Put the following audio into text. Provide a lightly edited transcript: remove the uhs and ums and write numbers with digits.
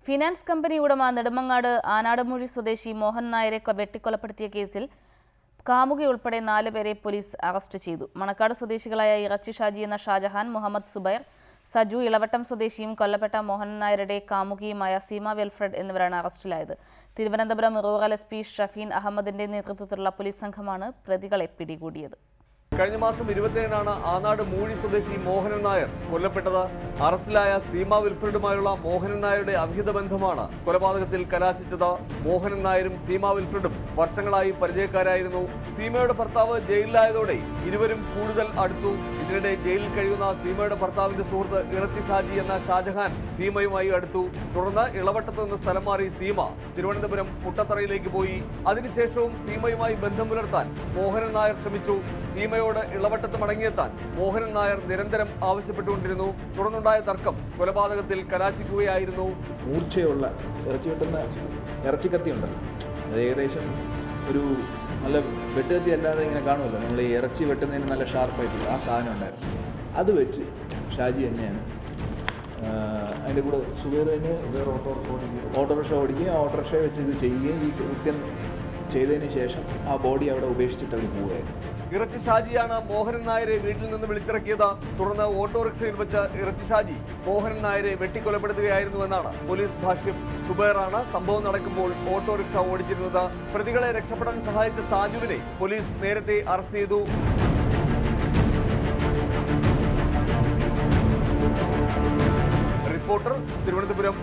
Finance company ഉടമ നെടുമങ്ങാട് ആനാടുമൂഴി സ്വദേശി മോഹൻ നായരെ വെട്ടിക്കൊലപ്പെടുത്തിയ കേസിൽ കാമുകി ഉൾപ്പെടെ 4 പേരെ പോലീസ് അറസ്റ്റ് ചെയ്തു. മണക്കാട് സ്വദേശികളായ ഇറച്ചി ഷാജി എന്ന ഷാജഹാൻ, മുഹമ്മദ് സുബൈർ, സജു ഇളവട്ടം സ്വദേശിയും കൊല്ലപ്പെട്ട മോഹൻ നായരുടെ കാമുകിയുമായ സീമ വെൽഫ്രഡ് എന്നിവരാണ് അറസ്റ്റിലായത്. തിരുവനന്തപുരം റൂറൽ SP ഷഫീൻ അഹമ്മദിന്റെ നേതൃത്വത്തിലുള്ള പോലീസ് സംഘമാണ് പ്രതികളെ പിടികൂടിയത്. കഴിഞ്ഞ മാസം 27-നാണ് ആനാട് മൂഴി സ്വദേശി മോഹനൻ നായർ കൊല്ലപ്പെട്ടത്. അറസ്റ്റിലായ സീമ വിൽഫ്രഡുമായുള്ള മോഹനൻ നായരുടെ അവിഹിത ബന്ധമാണ് കൊലപാതകത്തിൽ കലാശിച്ചത്. മോഹനൻ നായരും സീമ വിൽഫ്രഡും വർഷങ്ങളായി പരിചയക്കാരായിരുന്നു. സീമയുടെ ഭർത്താവ് ജയിലിലായതോടെ ഇരുവരും കൂടുതൽ അടുത്തു. ഇതിനിടെ ജയിലിൽ കഴിയുന്ന സീമയുടെ ഭർത്താവിന്റെ സുഹൃത്ത് ഇറച്ചി ഷാജി എന്ന ഷാജഹാൻ സീമയുമായി അടുത്തു. തുടർന്ന് ഇളവട്ടത്ത് നിന്ന് സ്ഥലം മാറി സീമ തിരുവനന്തപുരം മുട്ടത്തറയിലേക്ക് പോയി. അതിനുശേഷവും സീമയുമായി ബന്ധം പുലർത്താൻ മോഹനൻ നായർ ശ്രമിച്ചു. സീമയോട് ഇളവട്ടത്ത് മടങ്ങിയെത്താൻ മോഹനൻ നായർ നിരന്തരം ആവശ്യപ്പെട്ടുകൊണ്ടിരുന്നു. തുടർന്നുണ്ടായ തർക്കം കൊലപാതകത്തിൽ കലാശിക്കുകയായിരുന്നു. മൂർച്ചയുള്ള ഇറച്ചി വെട്ടുന്ന ഇറച്ചിക്കത്തി ഉണ്ടല്ലോ, അത് ഏകദേശം ഒരു നല്ല വെട്ടുകത്തി അല്ലാതെ ഇങ്ങനെ കാണുമല്ലോ, നമ്മൾ ഈ ഇറച്ചി വെട്ടുന്നതിന് നല്ല ഷാർപ്പായിട്ടുള്ള ആ സാധനം ഉണ്ടായിരുന്നു. അത് വെച്ച് ഷാജി തന്നെയാണ് അതിൻ്റെ കൂടെ സുബൈറിന് ഓട്ടോറിക്ഷ ഓടിക്കുകയും ആ ഓട്ടോറിക്ഷയെ വെച്ച് ഇത് ചെയ്യുകയും ഈ കൃത്യം ചെയ്തതിന് ശേഷം ആ ബോഡി അവിടെ ഉപേക്ഷിച്ചിട്ട് അവർ പോവുകയായിരുന്നു. ഇറച്ചി ഷാജിയാണ് മോഹനൻ നായരെ വീട്ടിൽ നിന്ന് വിളിച്ചിറക്കിയത്. തുടർന്ന് ഓട്ടോറിക്ഷയിൽ വെച്ച് ഇറച്ചി ഷാജി മോഹനൻ നായരെ വെട്ടിക്കൊലപ്പെടുത്തുകയായിരുന്നുവെന്നാണ് പോലീസ് ഭാഷ്യം. സുബൈറാണ് സംഭവം നടക്കുമ്പോൾ ഓട്ടോറിക്ഷ ഓടിച്ചിരുന്നത്. പ്രതികളെ രക്ഷപ്പെടാൻ സഹായിച്ച സാജുവിനെ പോലീസ് നേരത്തെ അറസ്റ്റ് ചെയ്തു. റിപ്പോർട്ടർ, തിരുവനന്തപുരം.